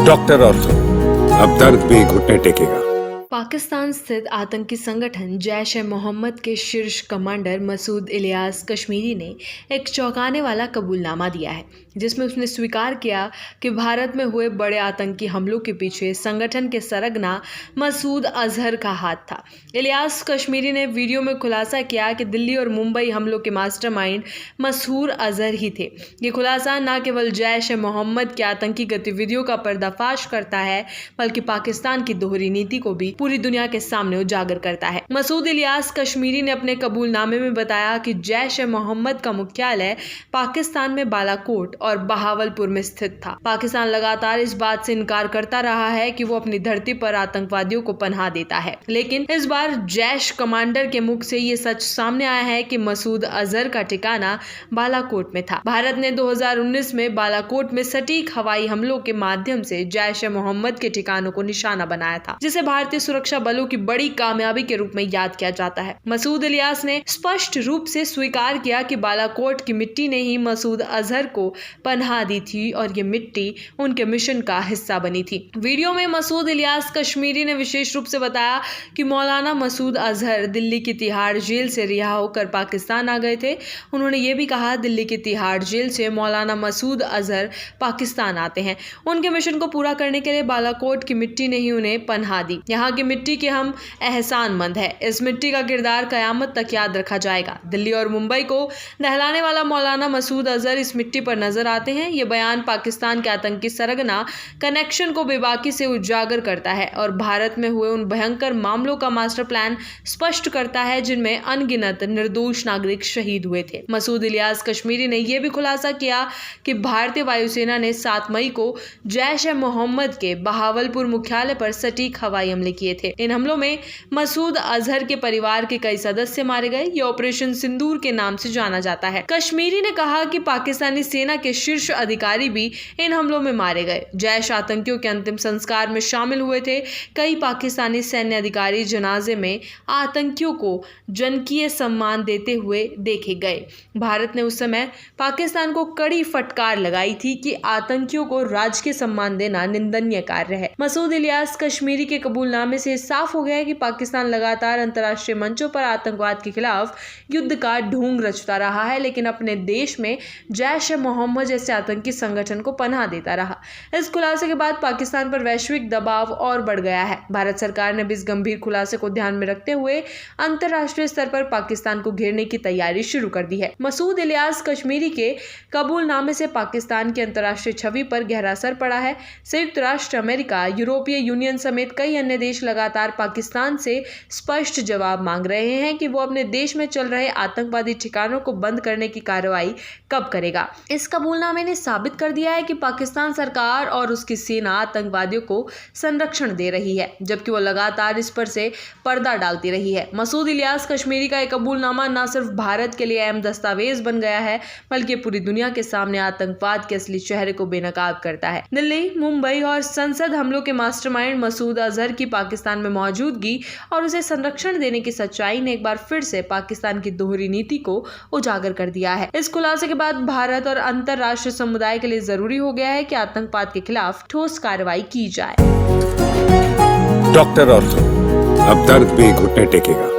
Doctor ortho, अब दर्द भी घुटने टेकेगा। पाकिस्तान स्थित आतंकी संगठन जैश ए मोहम्मद के शीर्ष कमांडर मसूद इलियास कश्मीरी ने एक चौंकाने वाला कबूलनामा दिया है, जिसमें उसने स्वीकार किया कि भारत में हुए बड़े आतंकी हमलों के पीछे संगठन के सरगना मसूद अजहर का हाथ था। इलियास कश्मीरी ने वीडियो में खुलासा किया कि दिल्ली और मुंबई हमलों के मास्टरमाइंड मसूद अजहर ही थे। ये खुलासा न केवल जैश ए मोहम्मद की आतंकी गतिविधियों का पर्दाफाश करता है, बल्कि पाकिस्तान की दोहरी नीति को भी पूरी दुनिया के सामने उजागर करता है। मसूद इलियास कश्मीरी ने अपने कबूलनामे में बताया कि जैश ए मोहम्मद का मुख्यालय पाकिस्तान में बालाकोट और बहावलपुर में स्थित था। पाकिस्तान लगातार इस बात से इनकार करता रहा है कि वो अपनी धरती पर आतंकवादियों को पनाह देता है, लेकिन इस बार जैश कमांडर के मुख से ये सच सामने आया है कि मसूद अजहर का ठिकाना बालाकोट में था। भारत ने 2019 में बालाकोट में सटीक हवाई हमलों के माध्यम से जैश ए मोहम्मद के ठिकानों को निशाना बनाया था, जिसे भारतीय सुरक्षा बलों की बड़ी कामयाबी के रूप में याद किया जाता है। मसूद इलियास ने स्पष्ट रूप से स्वीकार किया कि बालाकोट की मिट्टी ने ही मसूद अजहर को पनाह दी थी और ये मिट्टी उनके मिशन का हिस्सा बनी थी। वीडियो में मसूद इलियास कश्मीरी ने विशेष रूप से बताया कि मौलाना मसूद अजहर दिल्ली की तिहाड़ जेल से रिहा होकर पाकिस्तान आ गए थे। उन्होंने ये भी कहा, दिल्ली की तिहाड़ जेल से मौलाना मसूद अजहर पाकिस्तान आते हैं। उनके मिशन को पूरा करने के लिए बालाकोट की मिट्टी ने ही उन्हें पनाह दी। यहाँ की मिट्टी के हम एहसानमंद है। इस मिट्टी का किरदार कयामत तक याद रखा जाएगा। दिल्ली और मुंबई को दहलाने वाला मौलाना मसूद अजहर इस मिट्टी पर नजर आते हैं। ये बयान पाकिस्तान के आतंकी सरगना कनेक्शन को बेबाकी से उजागर करता है और भारत में हुए उन भयंकर मामलों का मास्टर प्लान स्पष्ट करता है, जिनमें अनगिनत निर्दोष नागरिक शहीद हुए थे। मसूद इलियास कश्मीरी ने यह भी खुलासा किया कि भारतीय वायुसेना ने 7 मई को जैश ए मोहम्मद के बहावलपुर मुख्यालय पर सटीक हवाई हमले किए थे। इन हमलों में मसूद अजहर के परिवार के कई सदस्य मारे गए। ये ऑपरेशन सिंदूर के नाम से जाना जाता है। कश्मीरी ने कहा कि पाकिस्तानी सेना के शीर्ष अधिकारी भी इन हमलों में मारे गए। जैश आतंकियों के अंतिम संस्कार में शामिल हुए थे। कई पाकिस्तानी सैन्य अधिकारी जनाजे में आतंकियों को जनकीय सम्मान देते हुए देखे गए। भारत ने उस समय पाकिस्तान को कड़ी फटकार लगाई थी कि आतंकियों को राजकीय सम्मान देना निंदनीय कार्य है। मसूद इलियास कश्मीरी के कबूलनामे से साफ हो गया है कि पाकिस्तान लगातार अंतर्राष्ट्रीय मंचों पर आतंकवाद के खिलाफ युद्ध का ढोंग रचता रहा है, लेकिन अपने देश में जैश ए मोहम्मद जैसे आतंकी संगठन को पनाह देता रहा। इस खुलासे के बाद पाकिस्तान पर वैश्विक दबाव और बढ़ गया है। भारत सरकार ने भी इस गंभीर खुलासे को ध्यान में रखते हुए अंतर्राष्ट्रीय स्तर पर पाकिस्तान को घेरने की तैयारी शुरू कर दी है। मसूद इलियास कश्मीरी के कबूलनामे से पाकिस्तान की अंतर्राष्ट्रीय छवि पर गहरा असर पड़ा है। संयुक्त राष्ट्र अमेरिका, यूरोपीय यूनियन समेत कई अन्य देश लगातार पाकिस्तान से स्पष्ट जवाब मांग रहे हैं कि वो अपने देश में चल रहे आतंकवादी ठिकानों को बंद करने की कार्रवाई कब करेगा। इस कबूलनामे ने साबित कर दिया है कि पाकिस्तान सरकार और उसकी सेना आतंकवादियों को संरक्षण दे रही है, जबकि वो लगातार इस पर से पर्दा डालती रही है। मसूद इलियास कश्मीरी का एक कबूलनामा न सिर्फ भारत के लिए अहम दस्तावेज बन गया है, बल्कि पूरी दुनिया के सामने आतंकवाद के असली चेहरे को बेनकाब करता है। दिल्ली, मुंबई और संसद हमलों के मास्टरमाइंड मसूद अजहर की पाकिस्तान में मौजूदगी और उसे संरक्षण देने की सच्चाई ने एक बार फिर से पाकिस्तान की दोहरी नीति को उजागर कर दिया है। इस खुलासे के बाद भारत और अंतर्राष्ट्रीय समुदाय के लिए जरूरी हो गया है कि आतंकवाद के खिलाफ ठोस कार्रवाई की जाए। डॉक्टर ऑर्थो, अब दर्द भी घुटने टेकेगा।